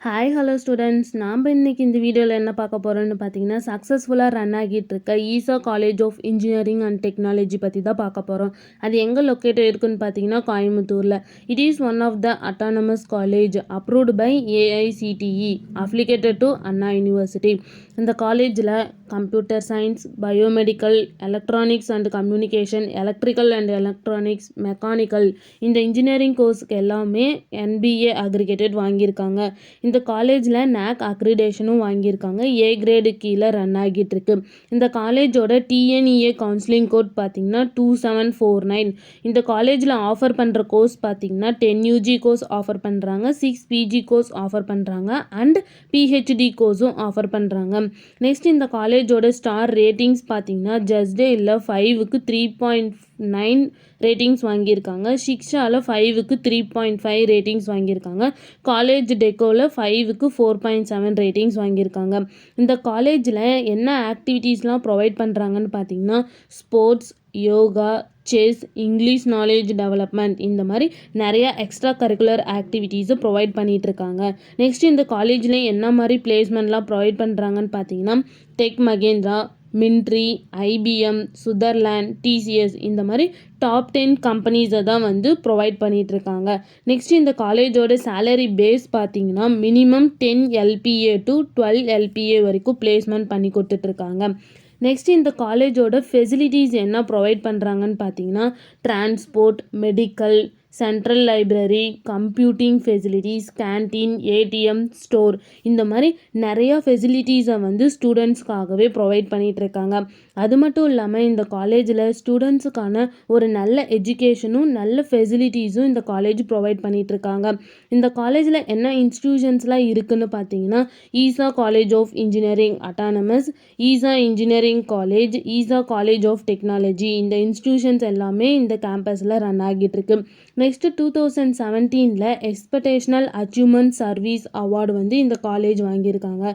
Hi hello students, நாம் இன்றைக்கி இந்த வீடியோவில் என்ன பார்க்க போகிறோம்னு பார்த்தீங்கன்னா, சக்ஸஸ்ஃபுல்லாக ரன் ஆகிட்டு இருக்க Easa college of engineering and technology பற்றி தான் பார்க்க போகிறோம். அது எங்கே லொக்கேட் இருக்குன்னு பார்த்தீங்கன்னா கோயம்புத்தூரில். It is one of the autonomous college approved by AICTE affiliated to Anna university. இந்த காலேஜில் computer science, biomedical, electronics and communication, electrical and electronics, mechanical இந்த இன்ஜினியரிங் கோர்ஸுக்கு எல்லாமே என்பிஏ அக்ரிகேட்டட் வாங்கியிருக்காங்க. இந்த காலேஜில் நேக் அக்ரிடேஷனும் வாங்கியிருக்காங்க. ஏ கிரேடு கீழே ரன் ஆகிட்டு இருக்கு. இந்த காலேஜோட டிஎன்இஏ கவுன்சிலிங் கோட் பார்த்தீங்கன்னா 2749. இந்த காலேஜில் ஆஃபர் பண்ணுற கோர்ஸ் பார்த்தீங்கன்னா 10 யூஜி கோர்ஸ் ஆஃபர் பண்ணுறாங்க, 6 பிஜி கோர்ஸ் ஆஃபர் பண்ணுறாங்க அண்ட் பிஹெச்டி கோர்ஸும் ஆஃபர் பண்ணுறாங்க. நெக்ஸ்ட் இந்த காலேஜோட ஸ்டார் ரேட்டிங்ஸ் பார்த்தீங்கன்னா ஜஸ்டே இல்லை 5க்கு 3.9 ரேட்டிங்ஸ் வாங்கியிருக்காங்க. ஷிக்ஷாவில் 5க்கு 3.5 ரேட்டிங்ஸ் வாங்கியிருக்காங்க. காலேஜ் டெக்கோவில் 5க்கு 4.7 ரேட்டிங்ஸ் வாங்கியிருக்காங்க. இந்த காலேஜில் என்ன ஆக்டிவிட்டீஸ்லாம் ப்ரொவைட் பண்ணுறாங்கன்னு பார்த்தீங்கன்னா sports, yoga, chess, English knowledge development இந்த மாதிரி நிறைய எக்ஸ்ட்ரா கரிக்குலர் ஆக்டிவிட்டீஸை ப்ரொவைட் பண்ணிகிட்ருக்காங்க. நெக்ஸ்ட் இந்த காலேஜில் என்ன மாதிரி பிளேஸ்மெண்ட்லாம் ப்ரொவைட் பண்ணுறாங்கன்னு பார்த்தீங்கன்னா Tech Mahindra, Myntra, IBM, Sutherland, TCS இந்த மாதிரி டாப் 10 கம்பெனிஸை தான் ப்ரொவைட் பண்ணிகிட்ருக்காங்க. நெக்ஸ்ட் இந்த காலேஜோட சேலரி பேஸ் பார்த்தீங்கன்னா மினிமம் 10 LPA டு 12 LPA வரைக்கும் பிளேஸ்மெண்ட் பண்ணி கொடுத்துட்ருக்காங்க. நெக்ஸ்ட் இந்த காலேஜோட ஃபெசிலிட்டிஸ் என்ன ப்ரொவைட் பண்ணுறாங்கன்னு பார்த்தீங்கன்னா transport, medical, central library, computing facilities, canteen, ATM, store இந்த மாதிரி நிறையா ஃபெசிலிட்டிஸை ஸ்டூடெண்ட்ஸ்க்காகவே ப்ரொவைட் பண்ணிகிட்ருக்காங்க. அது மட்டும் இல்லாமல் இந்த காலேஜில் ஸ்டூடெண்ட்ஸுக்கான ஒரு நல்ல எஜுகேஷனும் நல்ல ஃபெசிலிட்டிஸும் இந்த காலேஜ் ப்ரொவைட் பண்ணிகிட்ருக்காங்க. இந்த காலேஜில் என்ன இன்ஸ்டிடியூஷன்ஸ்லாம் இருக்குதுன்னு பார்த்தீங்கன்னா Easa college of engineering autonomous, Easa engineering college, Easa college of technology இந்த இன்ஸ்டிடியூஷன்ஸ் எல்லாமே இந்த கேம்பஸில் ரன் ஆகிட்டுருக்கு. Next 2017 exceptional achievement service award இந்த காலேஜ் வாங்கியிருக்காங்க.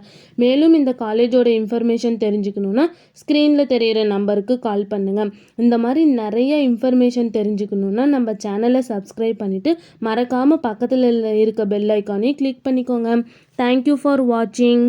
மேலும் இந்த காலேஜோட இன்ஃபர்மேஷன் தெரிஞ்சுக்கணுன்னா ஸ்க்ரீனில் தெரிகிற நம்பருக்கு கால் பண்ணுங்கள். இந்த மாதிரி நிறைய இன்ஃபர்மேஷன் தெரிஞ்சுக்கணுன்னா நம்ம சேனலை சப்ஸ்கிரைப் பண்ணிவிட்டு மறக்காமல் பக்கத்தில் இருக்க பெல் ஐக்கானே கிளிக் பண்ணிக்கோங்க. தேங்க்யூ ஃபார் வாட்சிங்.